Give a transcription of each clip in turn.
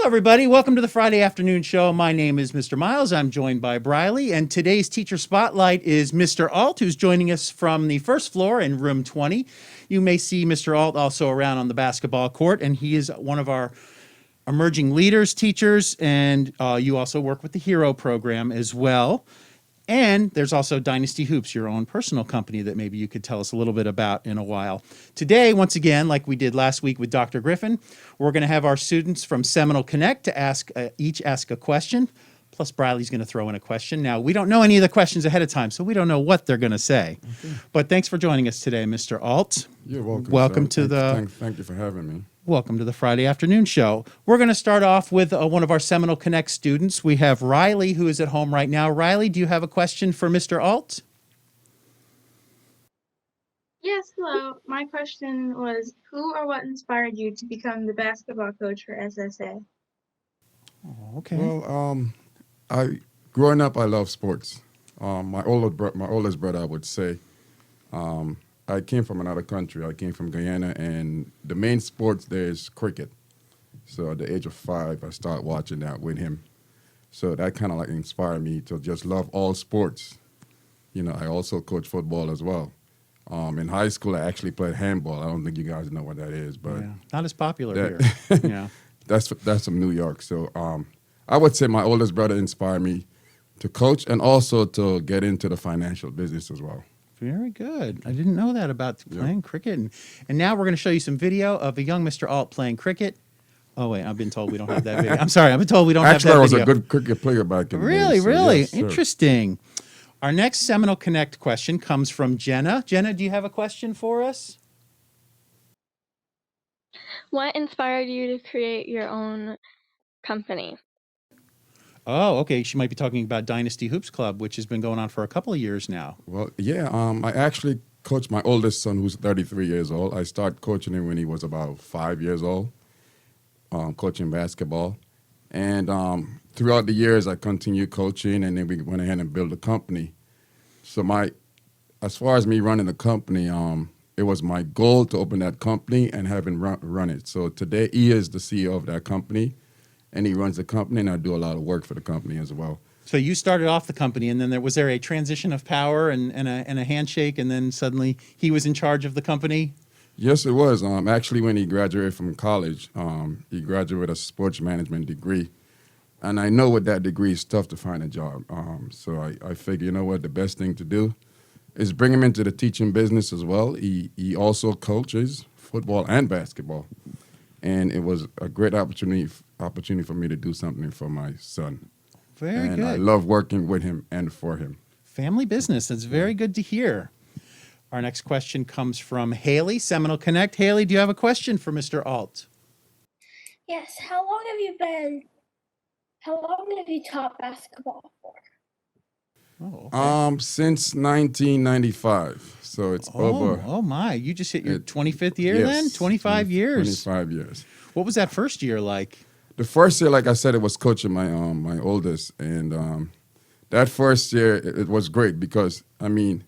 Hello, everybody. Welcome to the Friday afternoon show. My name is Mr. Miles. I'm joined by Briley, and today's teacher spotlight is Mr. Ault, who's joining us from the first floor in room 20. You may see Mr. Ault also around on the basketball court, and he is one of our emerging leaders teachers, and you also work with the Hero program as well. And there's also Dynasty Hoops, your own personal company that maybe you could tell us a little bit about in a while. Today, once again, like we did last week with Dr. Griffin, we're going to have our students from Seminole Connect to each ask a question. Plus, Briley's going to throw in a question. Now, we don't know any of the questions ahead of time, so we don't know what they're going to say. Okay. But thanks for joining us today, Mr. Ault. You're welcome. Welcome to Thank you for having me. Welcome to the Friday afternoon show. We're going to start off with one of our Seminole Connect students. We have Riley, who is at home right now. Riley, do you have a question for Mr. Ault? Yes, hello. My question was, who or what inspired you to become the basketball coach for SSN? Oh, okay. Well, growing up, I love sports. My oldest brother, I would say, I came from another country. I came from Guyana, and the main sports there is cricket. So at the age of 5, I started watching that with him. So that kind of like inspired me to just love all sports. You know, I also coach football as well. In high school, I actually played handball. I don't think you guys know what that is, but not as popular here. Yeah, that's from New York. So I would say my oldest brother inspired me to coach and also to get into the financial business as well. Very good. I didn't know that about playing cricket. And now we're going to show you some video of a young Mr. Ault playing cricket. Oh, wait, I've been told we don't have that video. I'm sorry, I've been told we don't have that video. Actually, I was a good cricket player back in the day. Really? Yes, interesting. Our next Seminole Connect question comes from Jenna. Jenna, do you have a question for us? What inspired you to create your own company? Oh, okay. She might be talking about Dynasty Hoops Club, which has been going on for a couple of years now. Well, yeah. I actually coach my oldest son, who's 33 years old. I started coaching him when he was about 5 years old, coaching basketball. And throughout the years, I continued coaching, and then we went ahead and built a company. So as far as me running the company, it was my goal to open that company and have him run it. So today, he is the CEO of that company. And he runs the company, and I do a lot of work for the company as well. So you started off the company, and then was there a transition of power and a handshake, and then suddenly he was in charge of the company? Yes, it was. Actually, when he graduated from college, he graduated with a sports management degree. And I know with that degree, it's tough to find a job. So I figured, you know what, the best thing to do is bring him into the teaching business as well. He also coaches football and basketball. And it was a great opportunity for me to do something for my son. Very good. And I love working with him and for him. Family business. That's very good to hear. Our next question comes from Haley, Seminole Connect. Haley, do you have a question for Mr. Ault? Yes. How long have you taught basketball for? Oh, okay. Since 1995. So it's over. Oh, my. You just hit your 25th year yes, then? 25 years. 25 years. What was that first year like? The first year, like I said, it was coaching my oldest. And that first year, it was great because, I mean,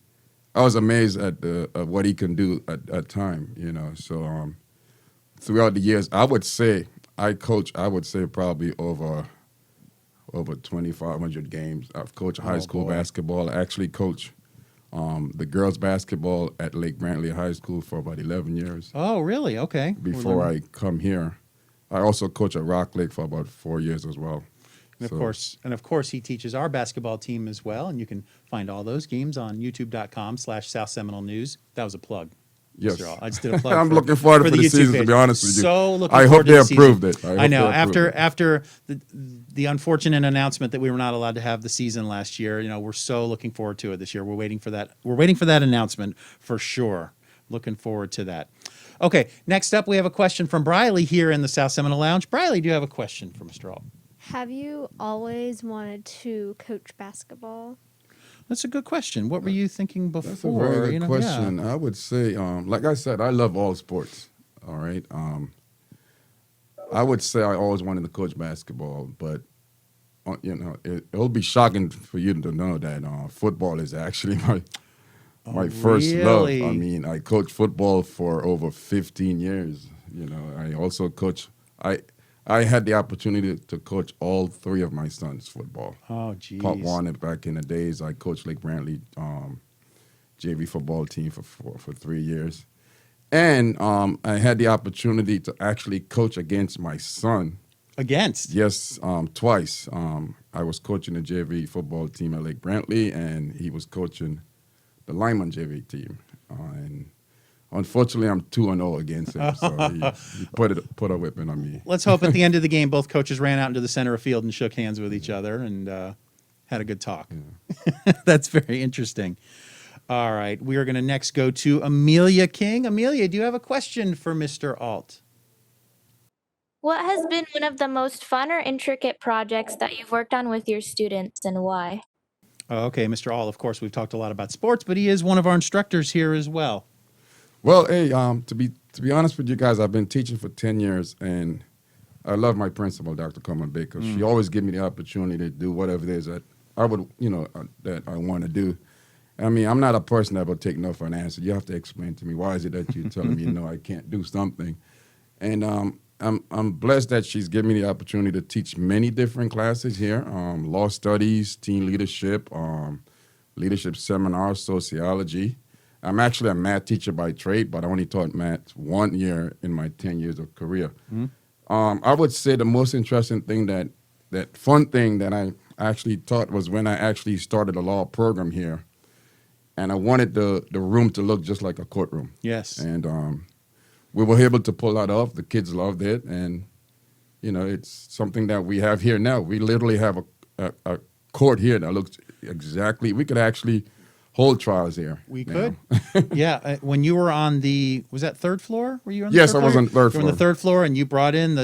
I was amazed at what he can do at that time, you know. So throughout the years, I would say probably over 2,500 games. I've coached high school basketball. I actually coached the girls basketball at Lake Brantley High School for about 11 years. Oh, really? Okay. Before I come here. I also coach at Rock Lake for about 4 years as well. And of course, he teaches our basketball team as well. And you can find all those games on youtube.com/South Seminole News. That was a plug. Yes. Mr. Ault. I just did a plug. I'm looking forward for for the season, page. to be honest with you. So looking I forward hope to they the season. approved it. I know. After the unfortunate announcement that we were not allowed to have the season last year, you know, we're so looking forward to it this year. We're waiting for that. We're waiting for that announcement for sure. Looking forward to that. Okay, next up we have a question from Briley here in the South Seminole Lounge. Briley, do you have a question for Mr. Ault? Have you always wanted to coach basketball? That's a good question. What were you thinking before? That's a very good question. I would say, like I said, I love all sports. All right. I would say I always wanted to coach basketball, but you know, it'll be shocking for you to know that football is actually my first love. I mean, I coached football for over 15 years. You know, I also coach. I had the opportunity to coach all three of my sons' football. Oh, geez. Part one, and back in the days, I coached Lake Brantley JV football team for 3 years. And I had the opportunity to actually coach against my son. Against? Yes, twice. I was coaching the JV football team at Lake Brantley, and he was coaching the Lyman JV team. And unfortunately, I'm 2-0 against him, so he put a whipping on me. Let's hope at the end of the game, both coaches ran out into the center of field and shook hands with each other and had a good talk. Yeah. That's very interesting. All right, we are going to next go to Amelia King. Amelia, do you have a question for Mr. Ault? What has been one of the most fun or intricate projects that you've worked on with your students and why? Okay, Mr. Ault, of course, we've talked a lot about sports, but he is one of our instructors here as well. Well, hey, to be honest with you guys, I've been teaching for 10 years, and I love my principal, Dr. Coleman Baker. She always gives me the opportunity to do whatever it is that I would, that I want to do. I mean, I'm not a person that will take no for an answer. You have to explain to me, why is it that you're telling me, no, I can't do something? And I'm blessed that she's given me the opportunity to teach many different classes here, law studies, teen leadership, leadership seminars, sociology. I'm actually a math teacher by trade, but I only taught math 1 year in my 10 years of career. I would say the most interesting thing, that fun thing that I actually taught was when I actually started a law program here. And I wanted the room to look just like a courtroom. Yes. And we were able to pull that off. The kids loved it. And, it's something that we have here now. We literally have a court here that looks exactly, we could actually hold trials here. We now. could. Yeah. When you were on was that third floor? Were you on the Yes, third I floor? was on the third You were on floor. the third floor, and you brought in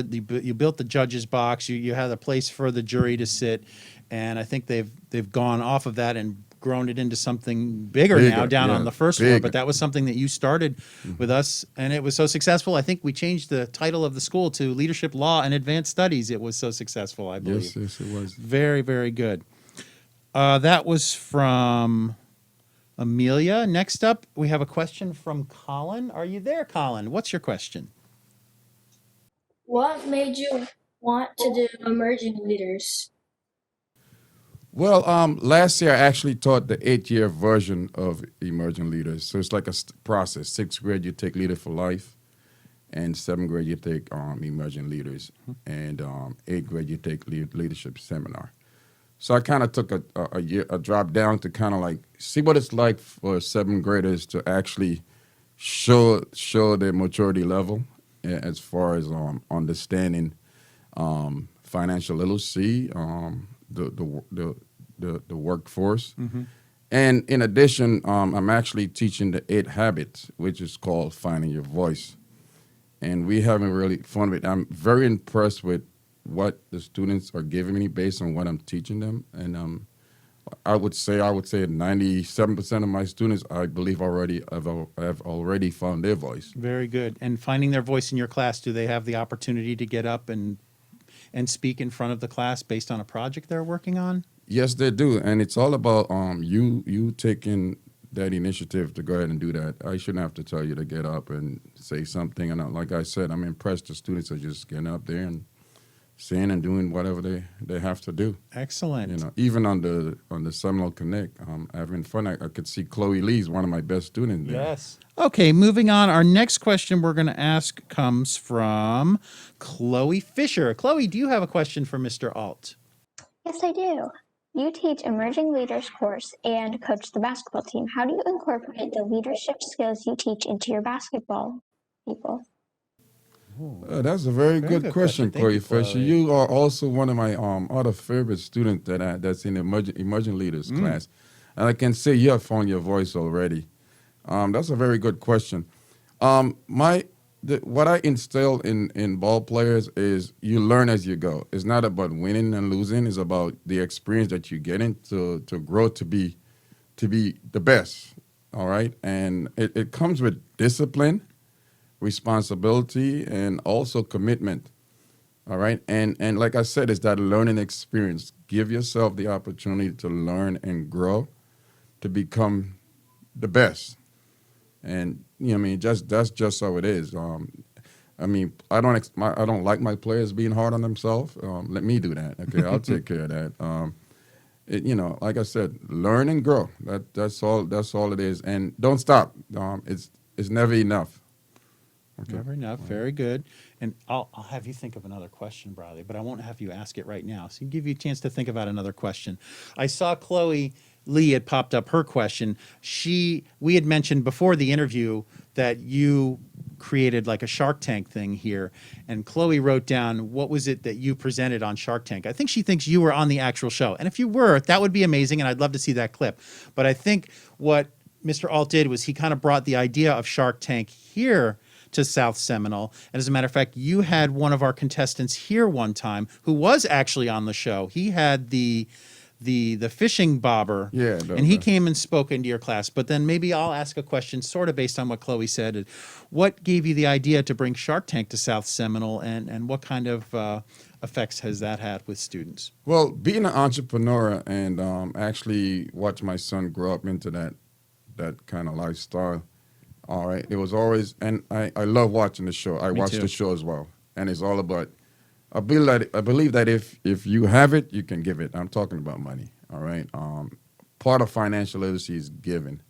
you built the judge's box. You had a place for the jury to sit. And I think they've gone off of that and grown it into something bigger now down on the first floor. But that was something that you started with us, and it was so successful. I think we changed the title of the school to Leadership Law and Advanced Studies. It was so successful, I believe. Yes, it was. Very, very good. That was from Amelia. Next up, we have a question from Colin. Are you there, Colin? What's your question? What made you want to do emerging leaders? Well, last year I actually taught the 8-year version of Emerging Leaders. So it's like a process. 6th grade, you take Leader for Life. And 7th grade, you take Emerging Leaders. And 8th grade, you take Leadership Seminar. So I kind of took a drop down to kind of like see what it's like for 7th graders to actually show their maturity level as far as understanding financial literacy, the workforce. And in addition, I'm actually teaching the 8 habits, which is called Finding Your Voice. And we having really fun with it. I'm very impressed with what the students are giving me based on what I'm teaching them. And I would say 97% of my students, I believe, have already found their voice. Very good. And finding their voice in your class, do they have the opportunity to get up and speak in front of the class based on a project they're working on? Yes, they do. And it's all about you taking that initiative to go ahead and do that. I shouldn't have to tell you to get up and say something. And like I said, I'm impressed the students are just getting up there and saying and doing whatever they have to do. Excellent. Even on the Seminole Connect, having fun. I could see Chloe Lee's one of my best students there. Yes. Okay, moving on. Our next question we're going to ask comes from Chloe Fisher. Chloe, do you have a question for Mr. Ault? Yes, I do. You teach Emerging Leaders course and coach the basketball team. How do you incorporate the leadership skills you teach into your basketball people? That's a very good question, Thank Chloe you, Fisher. Chloe. You are also one of my other favorite students that's in the Emerging Leaders class. And I can say you have found your voice already. That's a very good question. What I instill in ball players is you learn as you go. It's not about winning and losing. It's about the experience that you get in to grow to be the best. All right, and it comes with discipline, responsibility, and also commitment. All right, and like I said, it's that learning experience. Give yourself the opportunity to learn and grow, to become the best. And that's just how it is. I mean, I don't like my players being hard on themselves. Let me do that. Okay, I'll take care of that. Like I said, learn and grow. That's all. That's all it is. And don't stop. It's never enough. Okay. Never enough. Very good. And I'll have you think of another question, Bradley, but I won't have you ask it right now. So give you a chance to think about another question. I saw Chloe Lee had popped up her question. We had mentioned before the interview that you created like a Shark Tank thing here, and Chloe wrote down, what was it that you presented on Shark Tank? I think she thinks you were on the actual show. And if you were, that would be amazing, and I'd love to see that clip. But I think what Mr. Ault did was he kind of brought the idea of Shark Tank here to South Seminole. And as a matter of fact, you had one of our contestants here one time who was actually on the show. He had the fishing bobber, and he came and spoke into your class. But then maybe I'll ask a question sort of based on what Chloe said. What gave you the idea to bring Shark Tank to South Seminole, and what kind of effects has that had with students? Well, being an entrepreneur and actually watch my son grow up into that kind of lifestyle. All right, it was always, and I love watching the show. I watch the show as well, and it's all about. I believe that if you have it, you can give it. I'm talking about money. All right. Part of financial literacy is giving.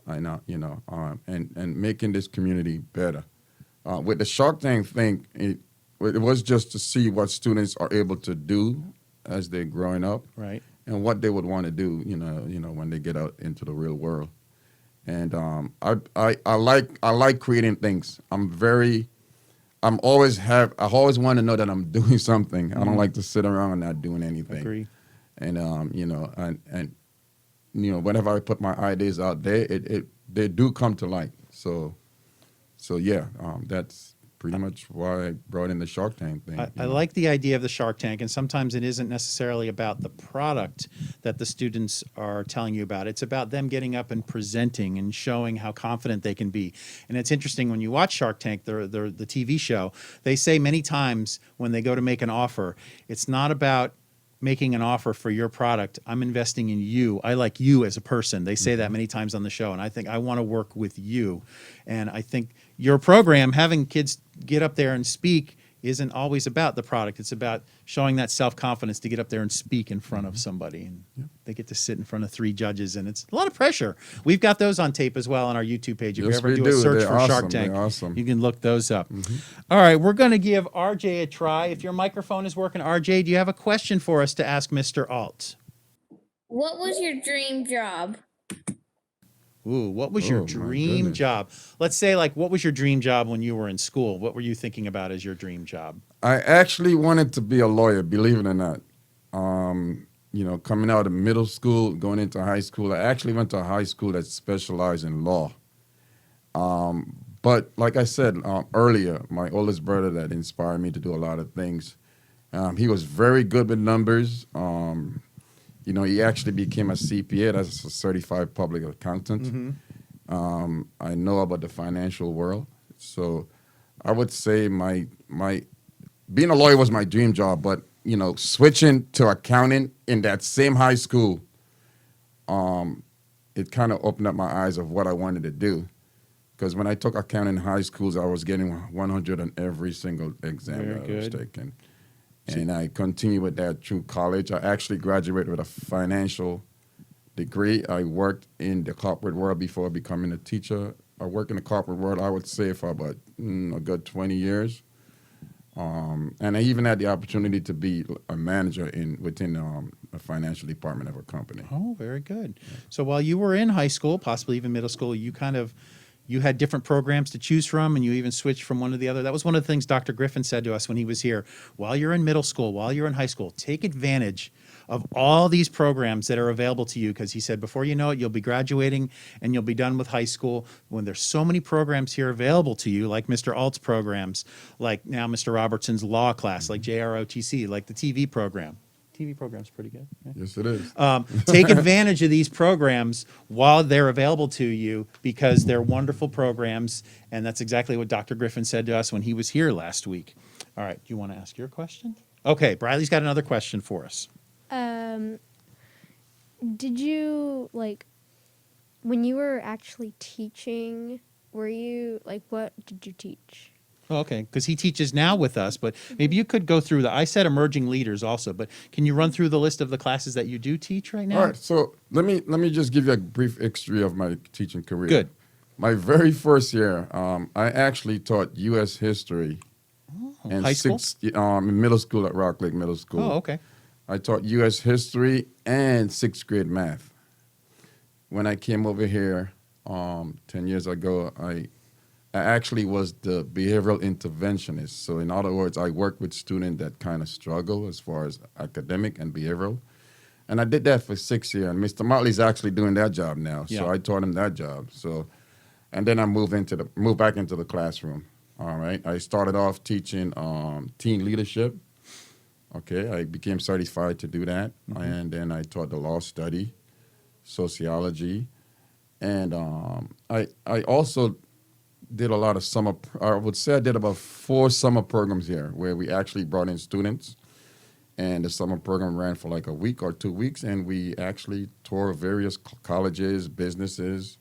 I know, and making this community better. With the Shark Tank thing, it was just to see what students are able to do as they're growing up, right, and what they would want to do, when they get out into the real world. And I like creating things. I always want to know that I'm doing something. Mm-hmm. I don't like to sit around not doing anything. Agree. And whenever I put my ideas out there, they do come to light. So yeah, that's pretty much why I brought in the Shark Tank thing. I like the idea of the Shark Tank, and sometimes it isn't necessarily about the product that the students are telling you about. It's about them getting up and presenting and showing how confident they can be. And it's interesting when you watch Shark Tank, the TV show, they say many times when they go to make an offer, it's not about making an offer for your product. I'm investing in you. I like you as a person. They say that many times on the show, and I think I want to work with you. And I think your program, having kids get up there and speak, isn't always about the product. It's about showing that self-confidence to get up there and speak in front of somebody. And they get to sit in front of 3 judges, and it's a lot of pressure. We've got those on tape as well on our YouTube page. If you ever do a search for Shark Tank, you can look those up. All right, we're going to give RJ a try. If your microphone is working, RJ, do you have a question for us to ask Mr. Ault? What was your dream job? Ooh, what was your dream job? Let's say, what was your dream job when you were in school? What were you thinking about as your dream job? I actually wanted to be a lawyer, believe it or not. Coming out of middle school, going into high school, I actually went to a high school that specialized in law. But like I said earlier, my oldest brother that inspired me to do a lot of things, he was very good with numbers. He actually became a CPA, that's a certified public accountant. I know about the financial world. So I would say my being a lawyer was my dream job, but, switching to accounting in that same high school, it kind of opened up my eyes of what I wanted to do. Because when I took accounting in high schools, I was getting 100 on every single exam that I was taking. And I continued with that through college. I actually graduated with a financial degree. I worked in the corporate world before becoming a teacher. I worked in the corporate world, I would say, for about a good 20 years. And I even had the opportunity to be a manager within a financial department of a company. Oh, very good. So while you were in high school, possibly even middle school, you had different programs to choose from, and you even switched from one to the other. That was one of the things Dr. Griffin said to us when he was here. While you're in middle school, while you're in high school, take advantage of all these programs that are available to you, because he said before you know it, you'll be graduating and you'll be done with high school. When there's so many programs here available to you, like Mr. Ault's programs, like now Mr. Robertson's law class, like JROTC, like the TV program. TV program's pretty good. Right? Yes, it is. Take advantage of these programs while they're available to you, because they're wonderful programs, and that's exactly what Dr. Griffin said to us when he was here last week. All right, do you want to ask your question? Okay, Briley's got another question for us. Did you, when you were actually teaching, what did you teach? Oh, okay, because he teaches now with us, but maybe you could go through I said emerging leaders also, but can you run through the list of the classes that you do teach right now? All right, so let me just give you a brief history of my teaching career. Good. My very first year, I actually taught U.S. history in high school? in middle school at Rock Lake Middle School. Oh, okay. I taught U.S. history and sixth grade math. When I came over here 10 years ago, I actually was the behavioral interventionist. So in other words, I work with students that kind of struggle as far as academic and behavioral. And I did that for 6 years. And Mr. Motley's actually doing that job now. So Yeah. I taught him that job. So, and then I moved back into the classroom. All right. I started off teaching teen leadership. Okay. I became certified to do that. And then I taught the law study, sociology. And I also did a lot of summer, I would say I did about 4 summer programs here where we actually brought in students. And the summer program ran for like a week or 2 weeks, and we actually toured various colleges, businesses.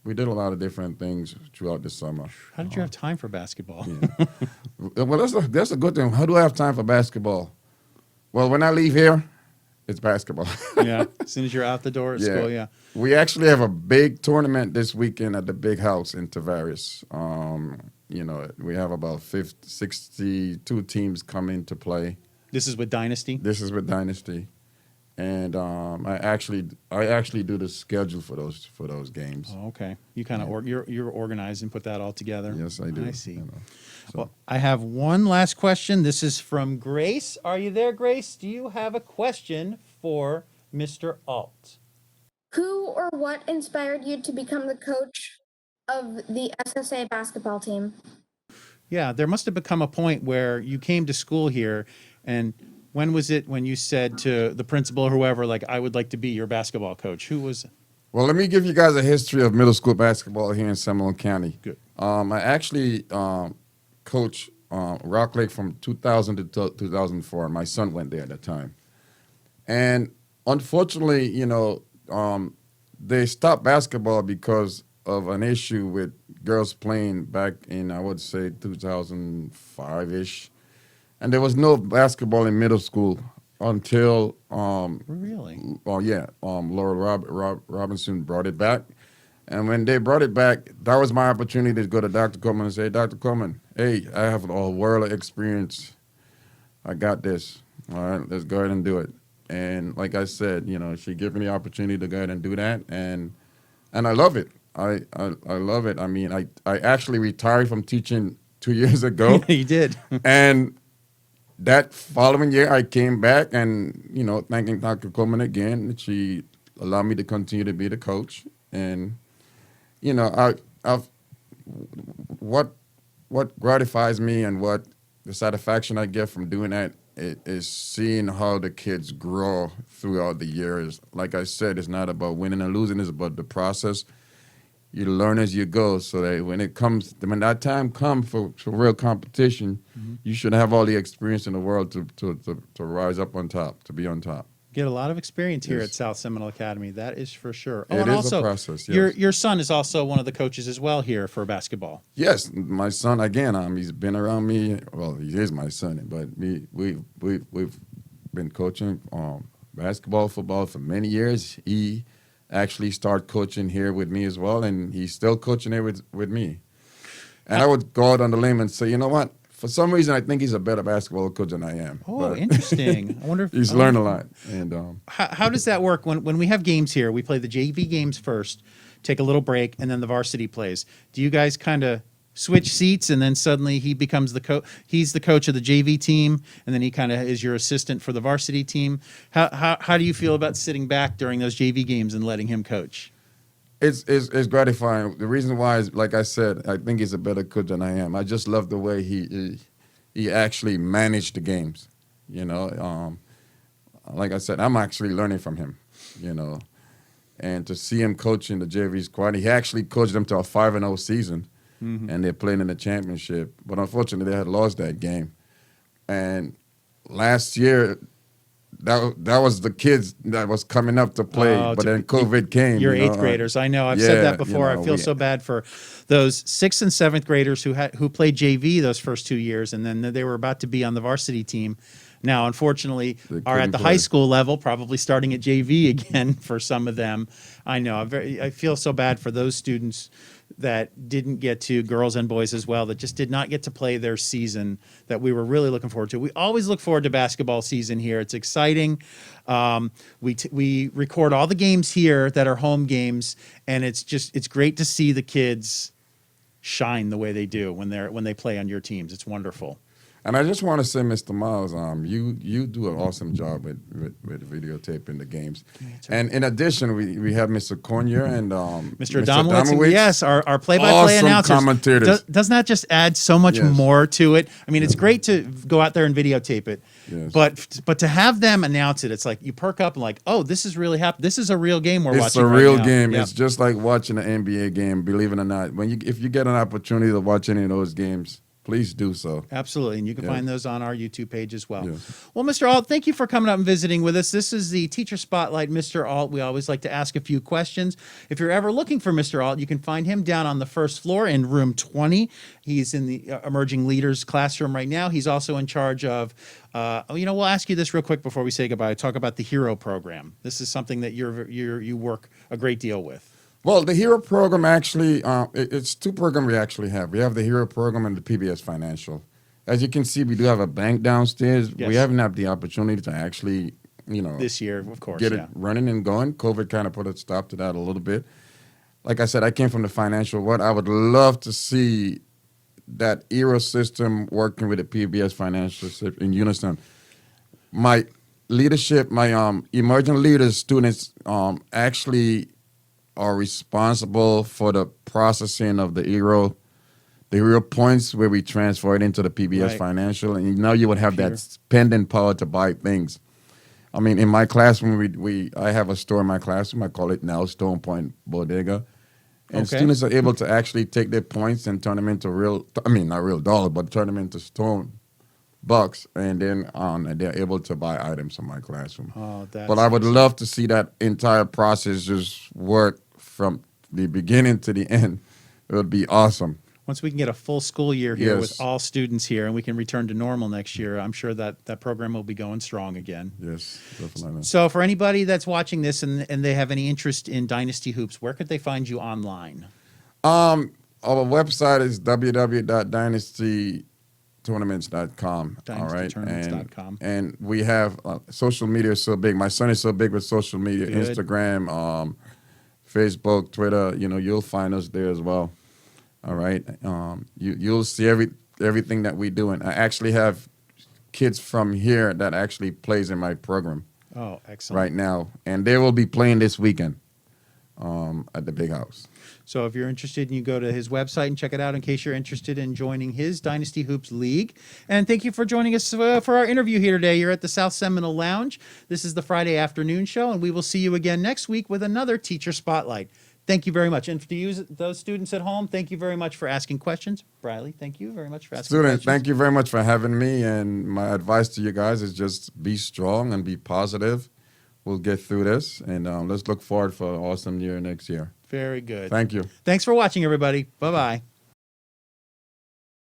We did a lot of different things throughout the summer. How did you have time for basketball? Well, that's a good thing. How do I have time for basketball? Well, when I leave here, it's basketball. Yeah, as soon as you're out the door at school, yeah. We actually have a big tournament this weekend at the big house in Tavares. We have about 62 teams coming to play. This is with Dynasty? This is with Dynasty, and I actually do the schedule for those games. Oh, okay. You kind of you're organized and put that all together. Yes, I do. I see. So. Well, I have one last question. This is from Grace. Are you there, Grace? Do you have a question for Mr. Ault? Who or what inspired you to become the coach of the SSA basketball team? Yeah, there must have become a point where you came to school here, and when was it when you said to the principal or whoever, like, I would like to be your basketball coach? Who was it? Well, let me give you guys a history of middle school basketball here in Seminole County. Good. I actually coached Rock Lake from 2000 to 2004. My son went there at the time. And unfortunately, they stopped basketball because of an issue with girls playing back in, I would say, 2005-ish. And there was no basketball in middle school until Really? Laura Robinson brought it back. And when they brought it back, that was my opportunity to go to Dr. Coleman and say, Dr. Coleman, hey, I have a world of experience. I got this. All right, let's go ahead and do it. And like I said, she gave me the opportunity to go ahead and do that. And I love it. I love it. I mean, I actually retired from teaching 2 years ago. You did. And that following year, I came back and, thanking Dr. Coleman again. She allowed me to continue to be the coach. And, what gratifies me and what the satisfaction I get from doing that is seeing how the kids grow throughout the years. Like I said, it's not about winning and losing. It's about the process. You learn as you go, so that when that time comes for real competition, you should have all the experience in the world to rise up on top, to be on top. Get a lot of experience here Yes. at South Seminole Academy. That is for sure. It and is also, a process, yes. your son is also one of the coaches as well here for basketball. Yes, my son again. He's been around me. Well, he is my son, but we've been coaching basketball, football for many years. He actually started coaching here with me as well, and he's still coaching here with me. And I would go out on the limb and say, you know what? For some reason, I think he's a better basketball coach than I am. Oh, But interesting. I wonder if he's learned a lot. And How does that work when we have games here? We play the JV games first, take a little break, and then the varsity plays. Do you guys kind of switch seats, and then suddenly he becomes he's the coach of the JV team, and then he kind of is your assistant for the varsity team? How do you feel about sitting back during those JV games and letting him coach? It's gratifying. The reason why is, like I said, I think he's a better coach than I am. I just love the way he actually managed the games. Like I said, I'm actually learning from him. And to see him coaching the JV squad, he actually coached them to a 5-0 season, and they're playing in the championship. But unfortunately, they had lost that game. And last year, that was the kids that was coming up to play, but then COVID came. Your you know, eighth graders. I know. I've said yeah, that before. I feel so bad for those 6th and 7th graders who played JV those first 2 years, and then they were about to be on the varsity team. Now, unfortunately, are at the high school level, probably starting at JV again for some of them. I know. I feel so bad for those students that didn't get to, girls and boys as well, that just did not get to play their season that we were really looking forward to. We always look forward to basketball season here. It's exciting. We record all the games here that are home games, and it's great to see the kids shine the way they do when they play on your teams. It's wonderful. And I just want to say, Mr. Miles, you do an awesome job with videotaping the games. And in addition, we have Mr. Conyer and Mr. Adamowitz. Yes, our play-by-play awesome announcers. Commentators. Doesn't that just add so much more to it? I mean, it's great to go out there and videotape it, but to have them announce it, it's like you perk up and like, oh, this is really happening. This is a real game we're watching. It's a real now. game. Yep. It's just like watching an NBA game. Believe it or not, if you get an opportunity to watch any of those games, please do so. Absolutely. And you can find those on our YouTube page as well. Yes. Well, Mr. Ault, thank you for coming up and visiting with us. This is the Teacher Spotlight, Mr. Ault. We always like to ask a few questions. If you're ever looking for Mr. Ault, you can find him down on the first floor in room 20. He's in the Emerging Leaders classroom right now. He's also in charge of, we'll ask you this real quick before we say goodbye. Talk about the HERO program. This is something that you work a great deal with. Well, the HERO program actually, it's 2 programs we actually have. We have the HERO program and the PBS Financial. As you can see, we do have a bank downstairs. Yes. We haven't had the opportunity to actually, this year, of course, get it running and going. COVID kind of put a stop to that a little bit. Like I said, I came from the financial world. I would love to see that HERO system working with the PBS Financial system in unison. My leadership, my emerging leaders students actually are responsible for the processing of the HERO points where we transfer it into the PBS Financial, and now you would have that spending power to buy things. I mean, in my classroom, I have a store in my classroom. I call it now Stone Point Bodega, and students are able to actually take their points and turn them into not real dollars, but turn them into stone bucks, and then they're able to buy items in my classroom. But I would love to see that entire process just work from the beginning to the end. It would be awesome. Once we can get a full school year here with all students here and we can return to normal next year, I'm sure that program will be going strong again. Yes, definitely. So for anybody that's watching this and they have any interest in Dynasty Hoops, where could they find you online? Our website is www.dynastytournaments.com. DynastyTournaments.com. And we have social media is so big. My son is so big with social media, Instagram, Facebook, Twitter. You'll find us there as well. All right. You'll see everything that we do. And I actually have kids from here that actually plays in my program. Oh, excellent. Right now. And they will be playing this weekend at the Big House. So if you're interested, you go to his website and check it out in case you're interested in joining his Dynasty Hoops League. And thank you for joining us for our interview here today. You're at the South Seminole Lounge. This is the Friday afternoon show, and we will see you again next week with another Teacher Spotlight. Thank you very much. And to you, those students at home, thank you very much for asking questions. Briley, thank you very much for asking questions. Thank you very much for having me. And my advice to you guys is just be strong and be positive. We'll get through this, and let's look forward for an awesome year next year. Very good. Thank you. Thanks for watching, everybody. Bye-bye.